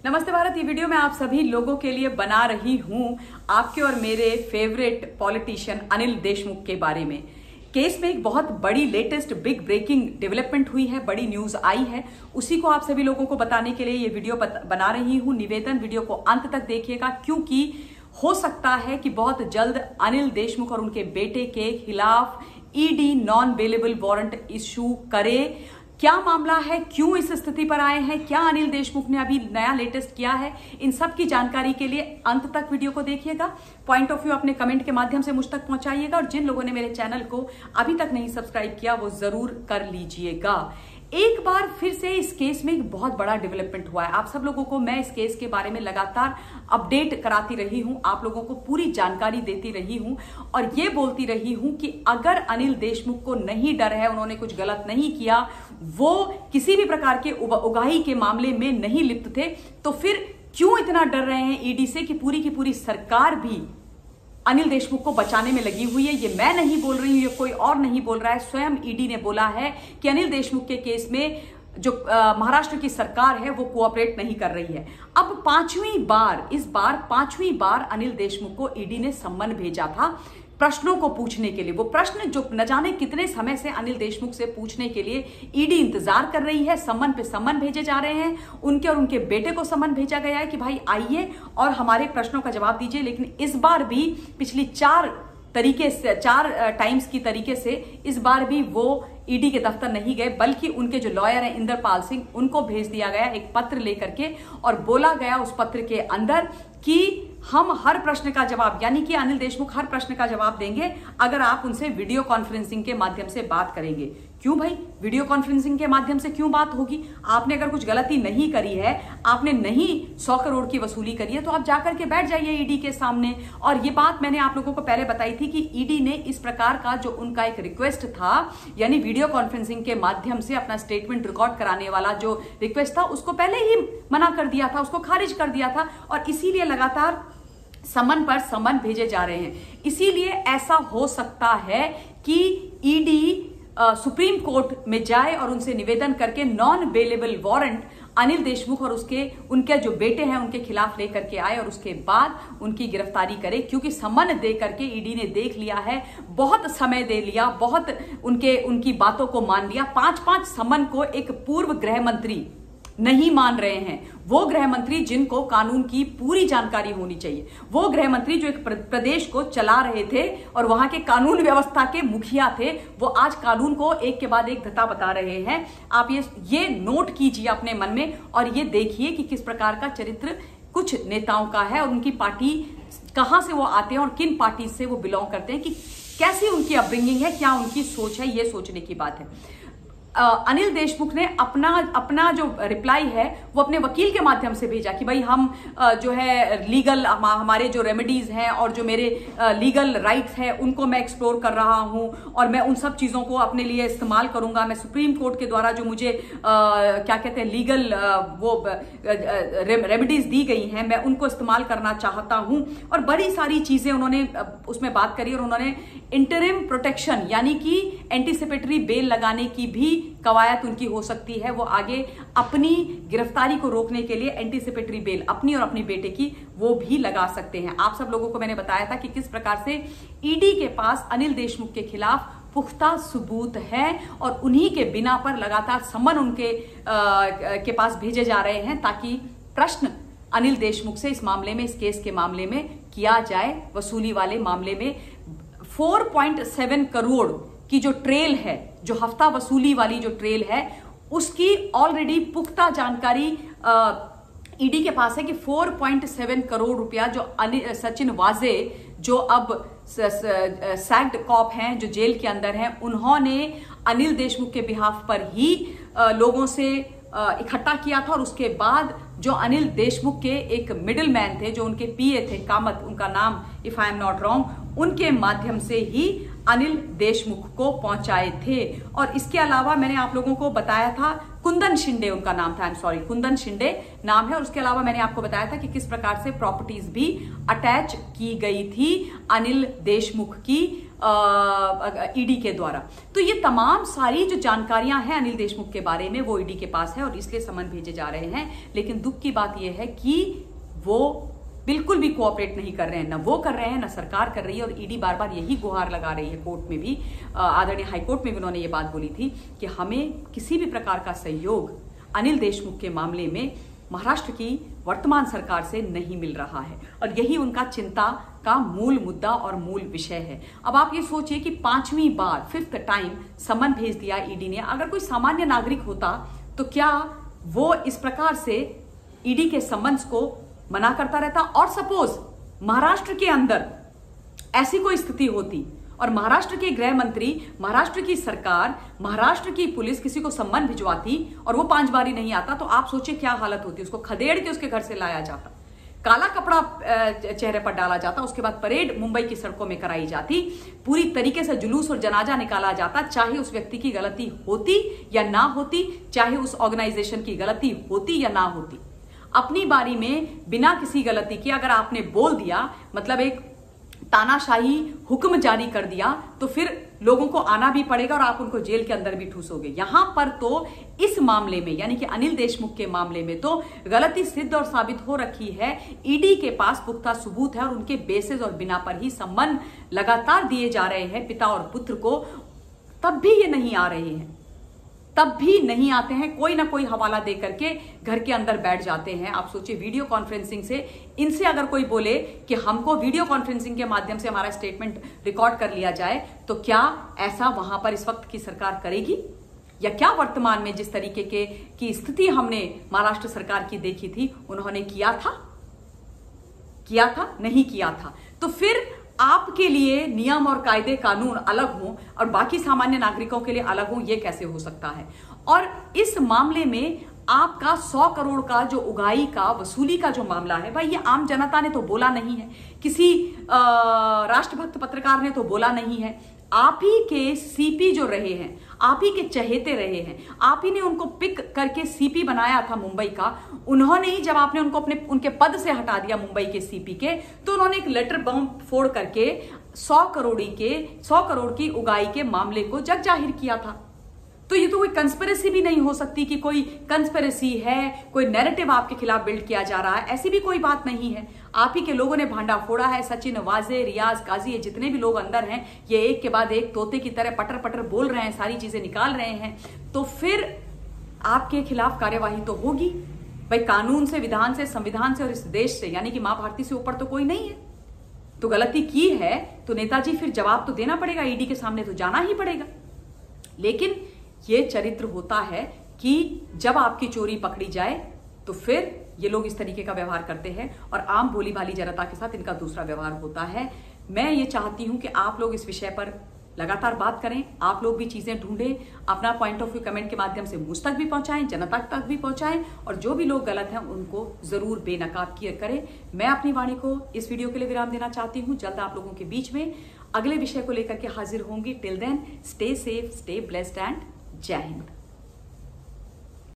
नमस्ते भारत। ये वीडियो मैं आप सभी लोगों के लिए बना रही हूं आपके और मेरे फेवरेट पॉलिटिशियन अनिल देशमुख के बारे में। केस में एक बहुत बड़ी लेटेस्ट बिग ब्रेकिंग डेवलपमेंट हुई है, बड़ी न्यूज आई है, उसी को आप सभी लोगों को बताने के लिए ये वीडियो बना रही हूं। निवेदन, वीडियो को अंत तक देखिएगा क्योंकि हो सकता है कि बहुत जल्द अनिल देशमुख और उनके बेटे के खिलाफ ED non bailable warrant issue करे। क्या मामला है, क्यों इस स्थिति पर आए हैं, क्या अनिल देशमुख ने अभी नया लेटेस्ट किया है, इन सब की जानकारी के लिए अंत तक वीडियो को देखिएगा। पॉइंट ऑफ व्यू अपने कमेंट के माध्यम से मुझ तक पहुंचाइएगा और जिन लोगों ने मेरे चैनल को अभी तक नहीं सब्सक्राइब किया वो जरूर कर लीजिएगा। एक बार फिर से इस केस में एक बहुत बड़ा डेवलपमेंट हुआ है। आप सब लोगों को मैं इस केस के बारे में लगातार अपडेट कराती रही हूं, आप लोगों को पूरी जानकारी देती रही हूं और ये बोलती रही हूं कि अगर अनिल देशमुख को नहीं डर है, उन्होंने कुछ गलत नहीं किया, वो किसी भी प्रकार के उगाही के मामले में नहीं लिप्त थे, तो फिर क्यों इतना डर रहे हैं ईडी से कि पूरी की पूरी सरकार भी अनिल देशमुख को बचाने में लगी हुई है। ये मैं नहीं बोल रही हूं, ये कोई और नहीं बोल रहा है, स्वयं ईडी ने बोला है कि अनिल देशमुख के केस में जो महाराष्ट्र की सरकार है वो कोऑपरेट नहीं कर रही है। अब इस बार पांचवी बार अनिल देशमुख को ईडी ने सम्मन भेजा था प्रश्नों को पूछने के लिए। वो प्रश्न जो न जाने कितने समय से अनिल देशमुख से पूछने के लिए ईडी इंतजार कर रही है, सम्मन पे सम्मन भेजे जा रहे हैं। उनके और उनके बेटे को सम्मन भेजा गया है कि भाई आइए और हमारे प्रश्नों का जवाब दीजिए। लेकिन इस बार भी पिछली चार टाइम्स की तरीके से इस बार भी वो ईडी के दफ्तर नहीं गए, बल्कि उनके जो लॉयर हैं इंद्रपाल सिंह, उनको भेज दिया गया एक पत्र लेकर के और बोला गया उस पत्र के अंदर कि हम हर प्रश्न का जवाब, यानी कि अनिल देशमुख हर प्रश्न का जवाब देंगे अगर आप उनसे वीडियो कॉन्फ्रेंसिंग के माध्यम से बात करेंगे। क्यों भाई, वीडियो कॉन्फ्रेंसिंग के माध्यम से क्यों बात होगी? आपने अगर कुछ गलती नहीं करी है, आपने नहीं 100 करोड़ की वसूली करी है, तो आप जाकर के बैठ जाइए ईडी के सामने। और ये बात मैंने आप लोगों को पहले बताई थी कि ईडी ने इस प्रकार का जो उनका एक रिक्वेस्ट था, यानी वीडियो कॉन्फ्रेंसिंग के माध्यम से अपना स्टेटमेंट रिकॉर्ड कराने वाला जो रिक्वेस्ट था, उसको पहले ही मना कर दिया था, उसको खारिज कर दिया था और इसीलिए लगातार समन पर समन भेजे जा रहे हैं। इसीलिए ऐसा हो सकता है कि ईडी सुप्रीम कोर्ट में जाए और उनसे निवेदन करके non bailable warrant Anil Deshmukh और उनके जो बेटे हैं उनके खिलाफ लेकर के आए और उसके बाद उनकी गिरफ्तारी करे। क्योंकि सम्मन दे करके ईडी ने देख लिया है, बहुत समय दे लिया, बहुत उनकी बातों को मान लिया। 5-5 सम्मन को एक पूर्व गृह मंत्री नहीं मान रहे हैं। वो गृह मंत्री जिनको कानून की पूरी जानकारी होनी चाहिए, वो गृह मंत्री जो एक प्रदेश को चला रहे थे और वहां के कानून व्यवस्था के मुखिया थे, वो आज कानून को एक के बाद एक धता बता रहे हैं। आप ये नोट कीजिए अपने मन में और ये देखिए कि किस प्रकार का चरित्र कुछ नेताओं का है और उनकी पार्टी कहां से वो आते हैं और किन पार्टी से वो बिलोंग करते हैं, कि कैसी उनकी अपब्रिंगिंग है, क्या उनकी सोच है, ये सोचने की बात है। अनिल देशमुख ने अपना जो रिप्लाई है वो अपने वकील के माध्यम से भेजा कि भाई हम जो है लीगल हमारे जो रेमेडीज हैं और जो मेरे लीगल राइट्स हैं उनको मैं एक्सप्लोर कर रहा हूं और मैं उन सब चीजों को अपने लिए इस्तेमाल करूंगा। मैं सुप्रीम कोर्ट के द्वारा जो मुझे क्या कहते हैं लीगल रेमेडीज दी गई हैं, मैं उनको इस्तेमाल करना चाहता हूं। और बड़ी सारी चीजें उन्होंने उसमें बात करी और उन्होंने इंटरिम प्रोटेक्शन यानी कि एंटीसिपेटरी बेल लगाने की भी कवायद उनकी हो सकती है। वो आगे अपनी गिरफ्तारी को रोकने के लिए एंटीसिपेटरी बेल अपनी और अपने बेटे की वो भी लगा सकते हैं। आप सब लोगों को मैंने बताया था कि किस प्रकार से ईडी के पास अनिल देशमुख के खिलाफ पुख्ता सबूत है और उन्हीं के बिना पर लगातार सम्मन उनके के पास भेजे जा रहे हैं ताकि प्रश्न अनिल देशमुख से इस मामले में, इस केस के मामले में किया जाए। वसूली वाले मामले में 4.7 करोड़ की जो ट्रेल है, जो हफ्ता वसूली वाली जो ट्रेल है, उसकी ऑलरेडी पुख्ता जानकारी ईडी के पास है कि 4.7 करोड़ रुपया जो सचिन वाजे जो अब सैक्ड कॉप हैं, जो जेल के अंदर हैं, उन्होंने अनिल देशमुख के बिहाफ पर ही लोगों से इकट्ठा किया था और उसके बाद जो अनिल देशमुख के एक मिडिल मैन थे, जो उनके पीए थे, कामत उनका नाम, if I am not wrong, उनके माध्यम से ही अनिल देशमुख को पहुंचाए थे। और इसके अलावा मैंने आप लोगों को बताया था, कुंदन शिंदे उनका नाम था, I am sorry, Kundan Shinde नाम है। और उसके अलावा मैंने आपको बताया था कि किस प्रकार से प्रॉपर्टीज भी अटैच की गई थी अनिल देशमुख की ईडी के द्वारा। तो ये तमाम सारी जो जानकारियां हैं अनिल देशमुख के बारे में वो ईडी के पास है और इसलिए समन भेजे जा रहे हैं। लेकिन दुख की बात यह है कि वो बिल्कुल भी कोऑपरेट नहीं कर रहे हैं, ना वो कर रहे हैं ना सरकार कर रही है। और ईडी बार बार यही गुहार लगा रही है, कोर्ट में भी, आदरणीय हाईकोर्ट में भी उन्होंने ये बात बोली थी कि हमें किसी भी प्रकार का सहयोग अनिल देशमुख के मामले में महाराष्ट्र की वर्तमान सरकार से नहीं मिल रहा है और यही उनका चिंता का मूल मुद्दा और मूल विषय है। अब आप ये सोचिए कि 5वीं बार, 5th टाइम समन भेज दिया ईडी ने। अगर कोई सामान्य नागरिक होता तो क्या वो इस प्रकार से ईडी के समन्स को मना करता रहता? और सपोज महाराष्ट्र के अंदर ऐसी कोई स्थिति होती और महाराष्ट्र के गृह मंत्री, महाराष्ट्र की सरकार, महाराष्ट्र की पुलिस किसी को सम्मन भिजवाती और वो 5 बारी नहीं आता, तो आप सोचिए क्या हालत होती। उसको खदेड़ के उसके घर से लाया जाता, काला कपड़ा चेहरे पर डाला जाता, उसके बाद परेड मुंबई की सड़कों में कराई जाती, पूरी तरीके से जुलूस और जनाजा निकाला जाता, चाहे उस व्यक्ति की गलती होती या ना होती, चाहे उस ऑर्गेनाइजेशन की गलती होती या ना होती। अपनी बारी में बिना किसी गलती के अगर आपने बोल दिया, मतलब एक तानाशाही हुक्म जारी कर दिया, तो फिर लोगों को आना भी पड़ेगा और आप उनको जेल के अंदर भी ठूसोगे। यहां पर तो इस मामले में, यानी कि अनिल देशमुख के मामले में तो गलती सिद्ध और साबित हो रखी है। ईडी के पास पुख्ता सबूत है और उनके बेसिस और बिना पर ही सम्मन लगातार दिए जा रहे हैं पिता और पुत्र को। तब भी ये नहीं आ रहे हैं, तब भी नहीं आते हैं, कोई ना कोई हवाला दे करके घर के अंदर बैठ जाते हैं। आप सोचिए, वीडियो कॉन्फ्रेंसिंग से इनसे अगर कोई बोले कि हमको वीडियो कॉन्फ्रेंसिंग के माध्यम से हमारा स्टेटमेंट रिकॉर्ड कर लिया जाए, तो क्या ऐसा वहां पर इस वक्त की सरकार करेगी? या क्या वर्तमान में जिस तरीके की स्थिति हमने महाराष्ट्र सरकार की देखी थी, उन्होंने किया था? नहीं किया था। तो फिर आपके लिए नियम और कायदे कानून अलग हों और बाकी सामान्य नागरिकों के लिए अलग हों, यह कैसे हो सकता है? और इस मामले में आपका 100 करोड़ का जो उगाही का वसूली का जो मामला है, भाई ये आम जनता ने तो बोला नहीं है, किसी राष्ट्रभक्त पत्रकार ने तो बोला नहीं है, आप ही के सीपी जो रहे हैं, आप ही के चहेते रहे हैं, आप ही ने उनको पिक करके सीपी बनाया था मुंबई का। उन्होंने ही, जब आपने उनको उनके पद से हटा दिया मुंबई के सीपी के, तो उन्होंने एक लेटर बॉम्ब फोड़ करके 100 करोड़ की उगाही के मामले को जग जाहिर किया था। तो ये तो कोई कंस्पिरेसी भी नहीं हो सकती कि कोई कंस्पिरेसी है, कोई नैरेटिव आपके खिलाफ बिल्ड किया जा रहा है, ऐसी भी कोई बात नहीं है। आप ही के लोगों ने भांडा फोड़ा है। सचिन, वाजे, रियाज, काजी, ये जितने भी लोग अंदर हैं, ये एक के बाद एक तोते की तरह पटर पटर बोल रहे हैं, सारी चीजें निकाल रहे हैं, तो फिर आपके खिलाफ कार्यवाही तो होगी। भाई कानून से, विधान से, संविधान से और इस देश से, यानी कि मां भारती से ऊपर तो कोई नहीं है। तो गलती की है तो नेताजी फिर जवाब तो देना पड़ेगा, ईडी के सामने तो जाना ही पड़ेगा। लेकिन ये चरित्र होता है कि जब आपकी चोरी पकड़ी जाए तो फिर ये लोग इस तरीके का व्यवहार करते हैं और आम भोली भाली जनता के साथ इनका दूसरा व्यवहार होता है। मैं ये चाहती हूं कि आप लोग इस विषय पर लगातार बात करें, आप लोग भी चीजें ढूंढें, अपना पॉइंट ऑफ व्यू कमेंट के माध्यम से मुझ तक भी पहुंचाएं, जनता तक भी पहुंचाएं, और जो भी लोग गलत हैं उनको जरूर बेनकाब करें। मैं अपनी वाणी को इस वीडियो के लिए विराम देना चाहती हूं। जल्द आप लोगों के बीच में अगले विषय को लेकर के हाजिर होंगी। Till then, stay safe, stay blessed and जय हिंद।